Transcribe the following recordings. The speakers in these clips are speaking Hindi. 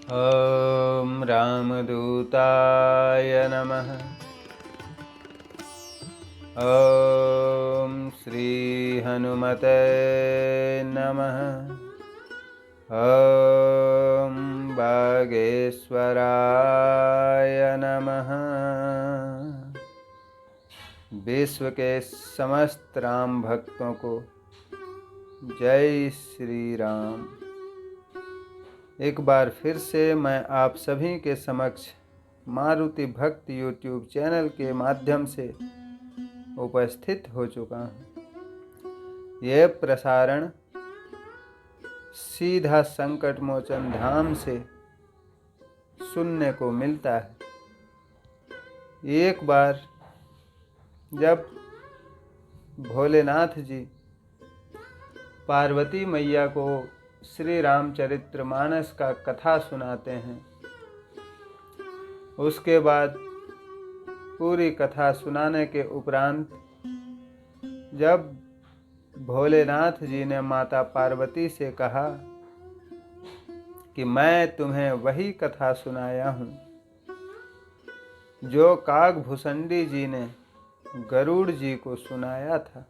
ॐ रामदूताय नमः। ॐ श्रीहनुमते नमः। ॐ बागेश्वराय नमः। विश्व के समस्त राम भक्तों को जय श्री राम। एक बार फिर से मैं आप सभी के समक्ष मारुति भक्त यूट्यूब चैनल के माध्यम से उपस्थित हो चुका हूँ। यह प्रसारण सीधा संकट मोचन धाम से सुनने को मिलता है। एक बार जब भोलेनाथ जी पार्वती मैया को श्री रामचरितमानस का कथा सुनाते हैं, उसके बाद पूरी कथा सुनाने के उपरांत जब भोलेनाथ जी ने माता पार्वती से कहा कि मैं तुम्हें वही कथा सुनाया हूँ जो कागभूषणी जी ने गरुड़ जी को सुनाया था,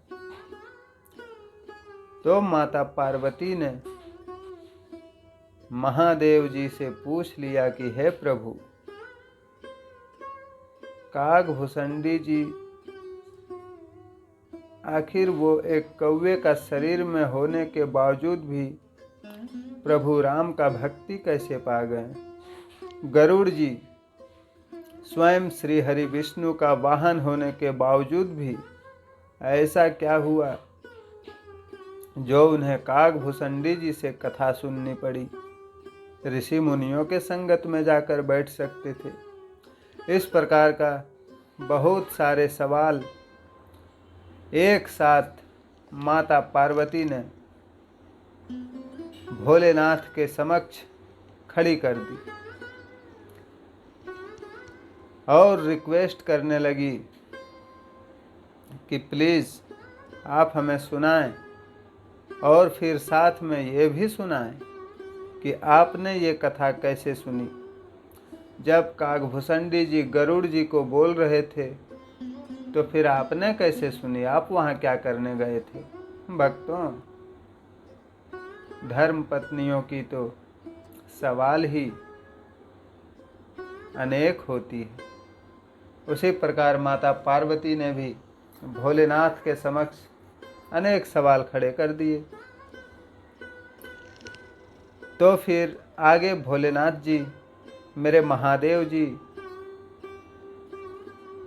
तो माता पार्वती ने महादेव जी से पूछ लिया कि हे प्रभु, कागभूषणी जी आखिर वो एक कौवे का शरीर में होने के बावजूद भी प्रभु राम का भक्ति कैसे पा गए? गरुड़ जी स्वयं श्री हरि विष्णु का वाहन होने के बावजूद भी ऐसा क्या हुआ जो उन्हें कागभूषणी जी से कथा सुननी पड़ी? ऋषि मुनियों के संगत में जाकर बैठ सकते थे। इस प्रकार का बहुत सारे सवाल एक साथ माता पार्वती ने भोलेनाथ के समक्ष खड़ी कर दी और रिक्वेस्ट करने लगी कि प्लीज़ आप हमें सुनाएं और फिर साथ में ये भी सुनाएं कि आपने ये कथा कैसे सुनी। जब कागभूषणी जी गरुड़ जी को बोल रहे थे तो फिर आपने कैसे सुनी? आप वहाँ क्या करने गए थे? भक्तों, धर्म पत्नियों की तो सवाल ही अनेक होती है। उसी प्रकार माता पार्वती ने भी भोलेनाथ के समक्ष अनेक सवाल खड़े कर दिए। तो फिर आगे भोलेनाथ जी, मेरे महादेव जी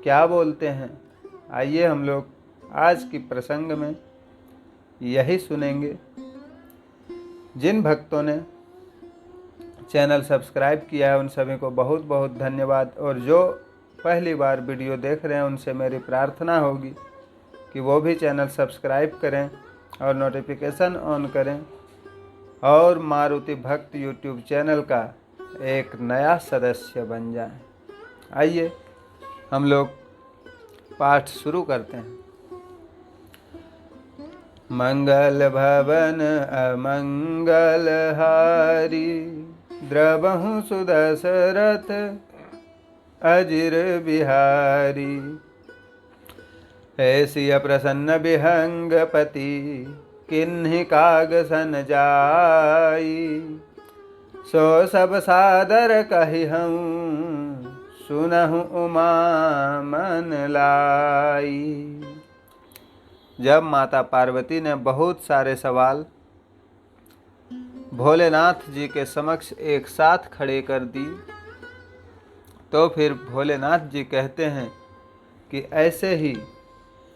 क्या बोलते हैं, आइए हम लोग आज की प्रसंग में यही सुनेंगे। जिन भक्तों ने चैनल सब्सक्राइब किया है उन सभी को बहुत बहुत धन्यवाद, और जो पहली बार वीडियो देख रहे हैं उनसे मेरी प्रार्थना होगी कि वो भी चैनल सब्सक्राइब करें और नोटिफिकेशन ऑन करें और मारुति भक्त यूट्यूब चैनल का एक नया सदस्य बन जाएं। आइए हम लोग पाठ शुरू करते हैं। मंगल भवन अमंगल हारी, द्रवहु सुदशरथ अजिर बिहारी। ऐसिय प्रसन्न विहंगपति, किन्हि कागसन जाई। सो सब सादर कहिहूँ, सुनहु उमा मन लाई। जब माता पार्वती ने बहुत सारे सवाल भोलेनाथ जी के समक्ष एक साथ खड़े कर दी, तो फिर भोलेनाथ जी कहते हैं कि ऐसे ही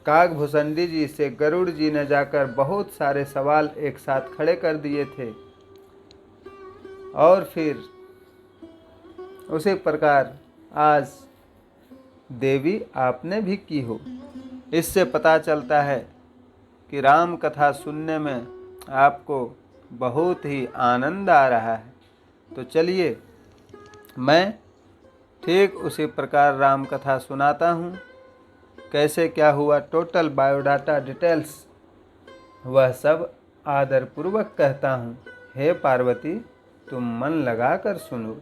कागभूषणी जी से गरुड़ जी ने जाकर बहुत सारे सवाल एक साथ खड़े कर दिए थे, और फिर उसी प्रकार आज देवी आपने भी की हो। इससे पता चलता है कि राम कथा सुनने में आपको बहुत ही आनंद आ रहा है। तो चलिए मैं ठीक उसी प्रकार राम कथा सुनाता हूँ। कैसे क्या हुआ, टोटल बायोडाटा डिटेल्स वह सब आदरपूर्वक कहता हूँ। हे पार्वती, तुम मन लगा कर सुनो।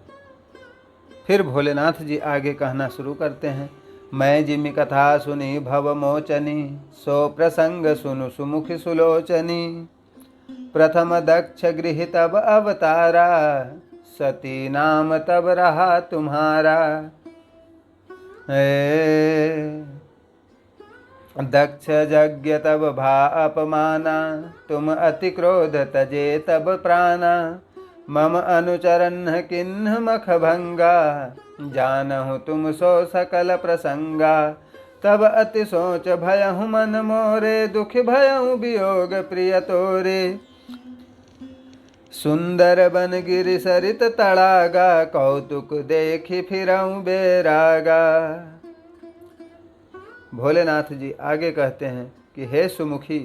फिर भोलेनाथ जी आगे कहना शुरू करते हैं। मैं जिमि कथा सुनी भव मोचनी, सो प्रसंग सुनु सुमुखि सुलोचनी। प्रथम दक्ष गृह तब अवतारा, सती नाम तब रहा तुम्हारा। दक्ष यज्ञ तब भा अपमाना, तुम अति क्रोध तजे तब प्राणा। मम अनुचरण किन्ह मख भंगा, जानहु तुम सो सकल प्रसंगा। तब अति सोच भयहु मन मोरे, दुख भयहु वियोग प्रिय तोरे। सुंदर बन गिरि सरित तड़ागा, कौतुक देखि फिरऊं बेरागा। भोलेनाथ जी आगे कहते हैं कि हे सुमुखी,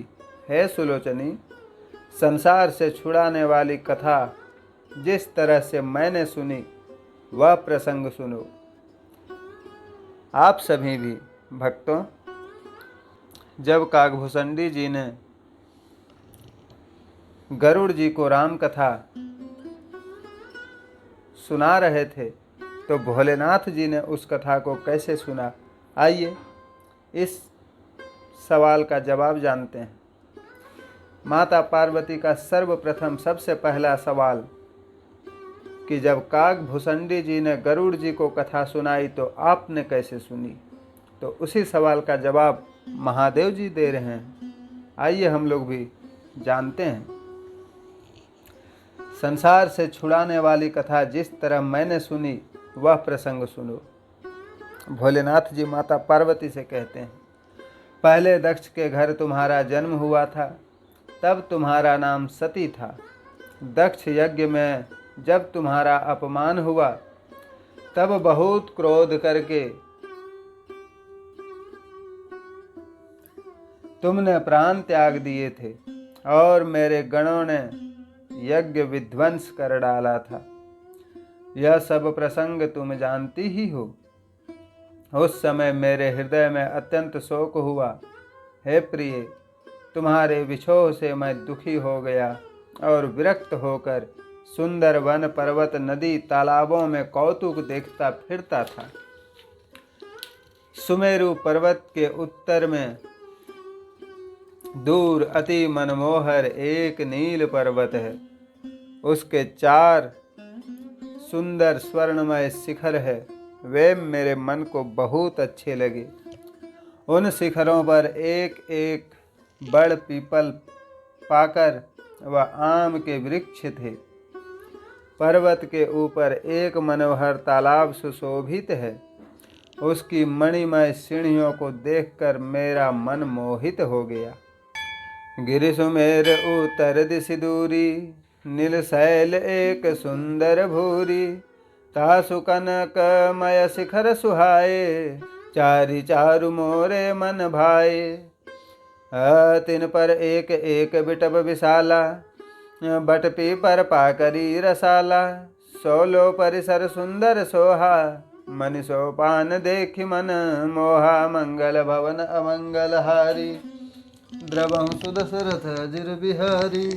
हे सुलोचनी, संसार से छुड़ाने वाली कथा जिस तरह से मैंने सुनी वह प्रसंग सुनो। आप सभी भी भक्तों, जब काकभूषणी जी ने गरुड़ जी को राम कथा सुना रहे थे तो भोलेनाथ जी ने उस कथा को कैसे सुना, आइए इस सवाल का जवाब जानते हैं। माता पार्वती का सर्वप्रथम सबसे पहला सवाल कि जब काकभूषणी जी ने गरुड़ जी को कथा सुनाई तो आपने कैसे सुनी, तो उसी सवाल का जवाब महादेव जी दे रहे हैं। आइए हम लोग भी जानते हैं। संसार से छुड़ाने वाली कथा जिस तरह मैंने सुनी वह प्रसंग सुनो। भोलेनाथ जी माता पार्वती से कहते हैं, पहले दक्ष के घर तुम्हारा जन्म हुआ था, तब तुम्हारा नाम सती था। दक्ष यज्ञ में जब तुम्हारा अपमान हुआ तब बहुत क्रोध करके तुमने प्राण त्याग दिए थे और मेरे गणों ने यज्ञ विध्वंस कर डाला था। यह सब प्रसंग तुम जानती ही हो। उस समय मेरे हृदय में अत्यंत शोक हुआ। हे प्रिय, तुम्हारे विछोह से मैं दुखी हो गया और विरक्त होकर सुंदर वन पर्वत नदी तालाबों में कौतुक देखता फिरता था। सुमेरु पर्वत के उत्तर में दूर अति मनमोहर एक नील पर्वत है। उसके 4 सुंदर स्वर्णमय शिखर है। वे मेरे मन को बहुत अच्छे लगे। उन शिखरों पर एक एक बड़ पीपल, पाकर व आम के वृक्ष थे। पर्वत के ऊपर एक मनोहर तालाब सुशोभित है। उसकी मणिमय सीढ़ियों को देखकर मेरा मन मोहित हो गया। गिरि सुमेर उत्तर दिशि दूरी, नील शैल एक सुंदर भूरी। तासु कनकमय शिखर सुहाए, चारि चारु मोरे मन भाए। तिन पर एक एक बिटप विशाला, बट पीपर पाकरी रसाला। 16 परिसर सुंदर सोहा, मनि सोपान देखि मन मोहा। मंगल भवन अमंगल हारी, द्रवहु सुदशरथ अजिर बिहारी।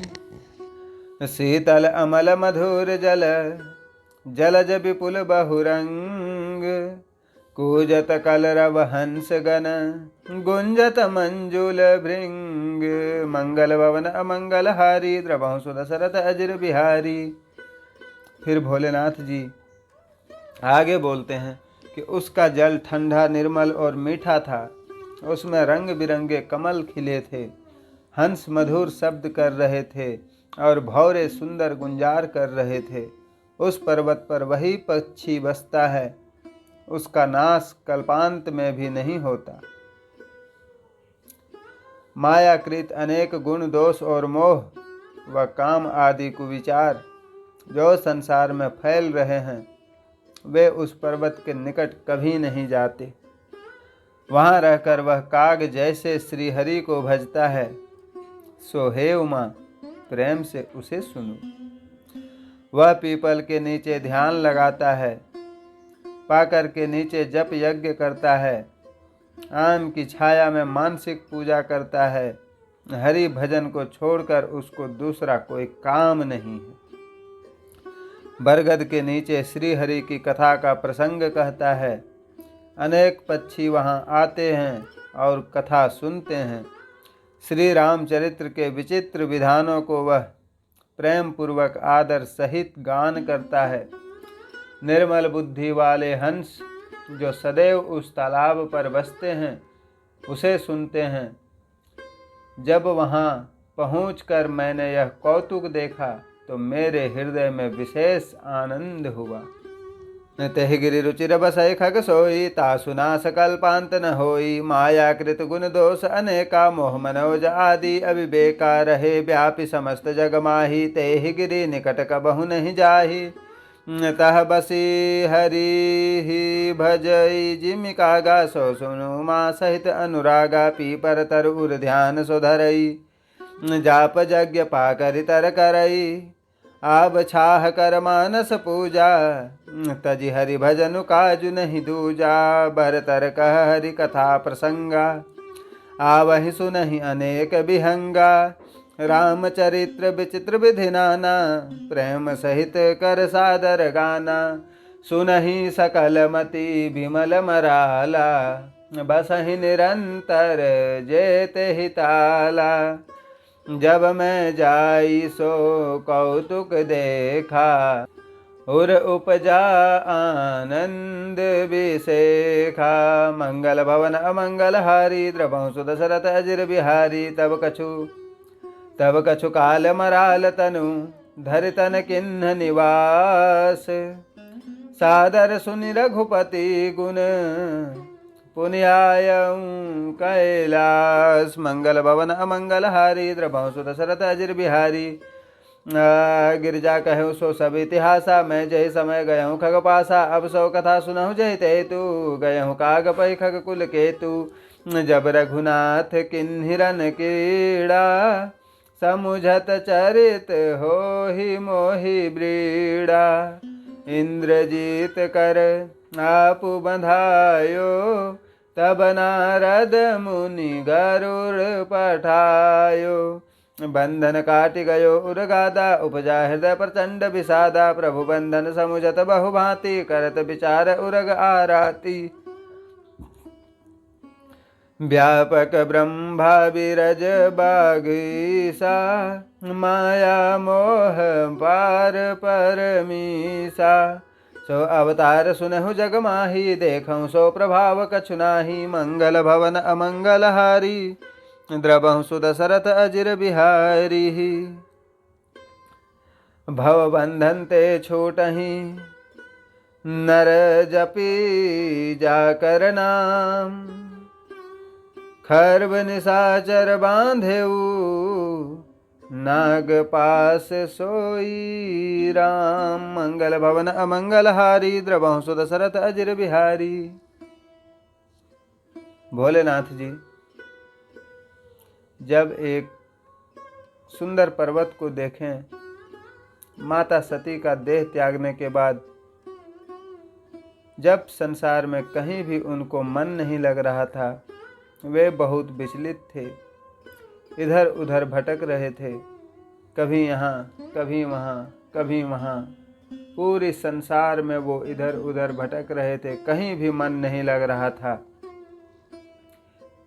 शीतल अमल मधुर जल, जलज विपुल बहुरंग। कूजत कलरव हंस गण, गुंजत मंजुल भृंग। मंगल भवन अमंगल हारी, द्रवहु सुदशरथ अजिर बिहारी। फिर भोलेनाथ जी आगे बोलते हैं कि उसका जल ठंडा, निर्मल और मीठा था। उसमें रंग बिरंगे कमल खिले थे। हंस मधुर शब्द कर रहे थे और भौरे सुंदर गुंजार कर रहे थे। उस पर्वत पर वही पक्षी बसता है, उसका नाश कल्पांत में भी नहीं होता। मायाकृत अनेक गुण, दोष और मोह व काम आदि कुविचार जो संसार में फैल रहे हैं, वे उस पर्वत के निकट कभी नहीं जाते। वहाँ रहकर वह काग जैसे श्रीहरि को भजता है। सो हे उमा, प्रेम से उसे सुनो। वह पीपल के नीचे ध्यान लगाता है, पाकर के नीचे जप यज्ञ करता है, आम की छाया में मानसिक पूजा करता है। हरि भजन को छोड़कर उसको दूसरा कोई काम नहीं है। बरगद के नीचे श्री हरि की कथा का प्रसंग कहता है। अनेक पक्षी वहाँ आते हैं और कथा सुनते हैं। श्री रामचरित्र के विचित्र विधानों को वह प्रेम पूर्वक आदर सहित गान करता है। निर्मल बुद्धि वाले हंस जो सदैव उस तालाब पर बसते हैं उसे सुनते हैं। जब वहाँ पहुंचकर मैंने यह कौतुक देखा तो मेरे हृदय में विशेष आनंद हुआ। तेहि गिरि रुचिर बसै खग सोई, तासु नास कल्पांत न होई। माया कृत गुण दोष अनेका, मोह मनोज आदि अविवेका। रहे व्यापी समस्त जग माही, तेहि गिरि निकट कबहु नहीं जाही। तह बसी हरि भजई, जिमि कागा सो सुनु मा सहित अनुरागा। पीपर तर उर ध्यान सुधरई, जाप यज्ञ पाकरि तर करई। आब छाह कर मानस पूजा, तजि हरि भजनु काजु नहीं दूजा। भरतर कह हरि कथा प्रसंगा, आवहि सुनहि अनेक विहंगा। रामचरित्र विचित्र विधि नाना, प्रेम सहित कर सादर गाना। सुनहि सकल मति विमल मराला, बसहि निरंतर जेते हिताला। जब मैं जाई सो कौतुक देखा, उर उपजा आनंद विशेखा। मंगल भवन अमंगल हारी, द्रवहु सुत दशरथ अजिर बिहारी। तब कछु काल मराल तनु, धरि तन किन्ह निवास। सादर सुनि रघुपति गुण, पुण्यायं कैलास। मंगल भवन अमंगल हारी, द्रवहु सुत दशरथ अजिर बिहारी। गिरजा कहूँ सो सब इतिहासा, मैं जय समय गयहूँ खग पासा। अब सो कथा सुनहु जय तेतु, गयहूँ काग पै खग कुल केतु। जब रघुनाथ किन्हिरन क्रीड़ा, समुझत चरित होहि मोहि ब्रीड़ा। इंद्रजीत कर आपु बंधायो, तब नारद मुनि गरुड़ पठायो। बंधन काटि गयो उरगादा, उपजा हृदय प्रचंड विषादा। प्रभु बंधन समुझत बहु भांति, करत विचार उरग आराती। व्यापक ब्रह्मा विरज बागीसा, माया मोह पार परमीसा। सो अवतार सुनहु जग माही, देखहु सो प्रभाव कछु नाही। मंगल भवन अमंगल हारी, द्रवहु सुत दशरथ अजिर बिहारी। भव बंधन ते छूटहि, नर जपी जाकर नाम। खर्ब निशाचर बांधेऊ, नाग पास सोई राम। मंगल भवन अमंगल हारी, द्रवहु सुत दशरथ अजिर बिहारी। भोलेनाथ जी जब एक सुंदर पर्वत को देखें, माता सती का देह त्यागने के बाद जब संसार में कहीं भी उनको मन नहीं लग रहा था, वे बहुत विचलित थे, इधर उधर भटक रहे थे, कभी यहाँ कभी वहाँ कभी वहाँ। पूरे संसार में वो इधर उधर भटक रहे थे, कहीं भी मन नहीं लग रहा था।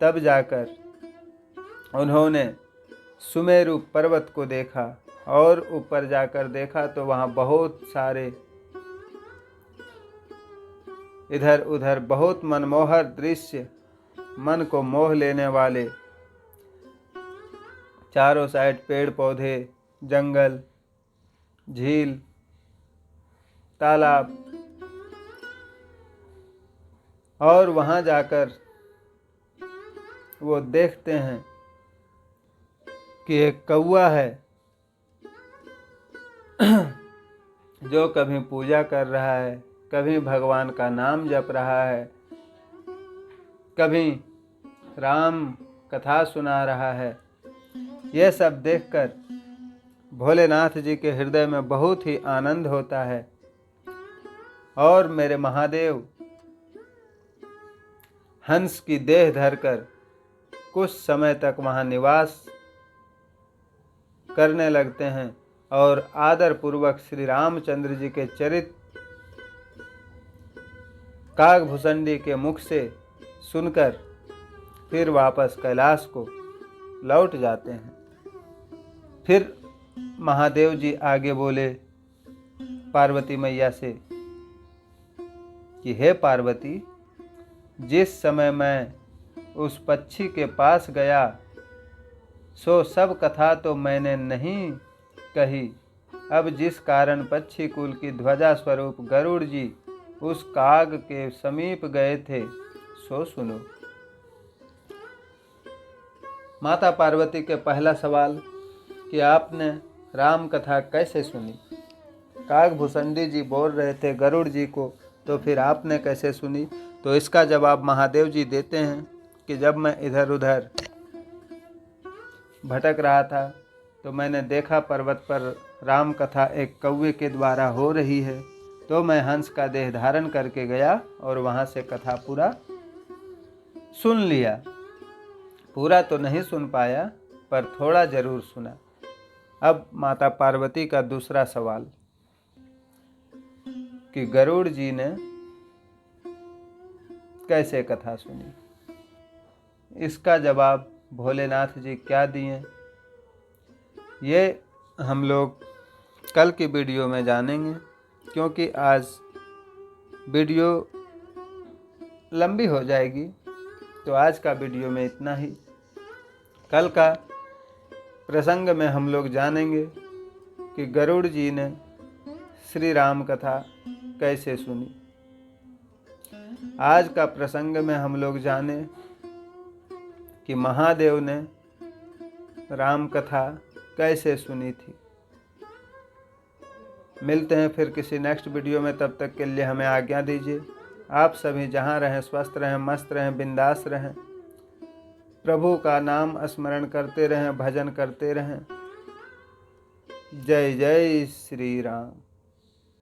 तब जाकर उन्होंने सुमेरु पर्वत को देखा और ऊपर जाकर देखा तो वहाँ बहुत सारे इधर उधर बहुत मनमोहक दृश्य, मन को मोह लेने वाले, चारों साइड पेड़ पौधे, जंगल, झील, तालाब। और वहाँ जाकर वो देखते हैं कि एक कौवा है जो कभी पूजा कर रहा है, कभी भगवान का नाम जप रहा है, कभी राम कथा सुना रहा है। यह सब देखकर भोलेनाथ जी के हृदय में बहुत ही आनंद होता है। और मेरे महादेव हंस की देह धरकर कुछ समय तक वहाँ निवास करने लगते हैं और आदर पूर्वक श्री रामचंद्र जी के चरित्र काकभूषणी के मुख से सुनकर फिर वापस कैलाश को लौट जाते हैं। फिर महादेव जी आगे बोले पार्वती मैया से कि हे पार्वती, जिस समय मैं उस पक्षी के पास गया सो सब कथा तो मैंने नहीं कही। अब जिस कारण पक्षी कुल की ध्वजा स्वरूप गरुड़ जी उस काग के समीप गए थे सो सुनो। माता पार्वती के पहला सवाल कि आपने राम कथा कैसे सुनी। काकभूषणी जी बोल रहे थे गरुड़ जी को, तो फिर आपने कैसे सुनी। तो इसका जवाब महादेव जी देते हैं कि जब मैं इधर उधर भटक रहा था तो मैंने देखा पर्वत पर राम कथा एक कौवे के द्वारा हो रही है, तो मैं हंस का देह धारण करके गया और वहाँ से कथा पूरा सुन लिया। पूरा तो नहीं सुन पाया पर थोड़ा जरूर सुना। अब माता पार्वती का दूसरा सवाल कि गरुड़ जी ने कैसे कथा सुनी। इसका जवाब भोलेनाथ जी क्या दिए ये हम लोग कल की वीडियो में जानेंगे, क्योंकि आज वीडियो लंबी हो जाएगी। तो आज का वीडियो में इतना ही। कल का प्रसंग में हम लोग जानेंगे कि गरुड़ जी ने श्री राम कथा कैसे सुनी। आज का प्रसंग में हम लोग जाने कि महादेव ने राम कथा कैसे सुनी थी। मिलते हैं फिर किसी नेक्स्ट वीडियो में, तब तक के लिए हमें आज्ञा दीजिए। आप सभी जहाँ रहें स्वस्थ रहें, मस्त रहें, बिंदास रहें, प्रभु का नाम स्मरण करते रहें, भजन करते रहें। जय जय श्री राम।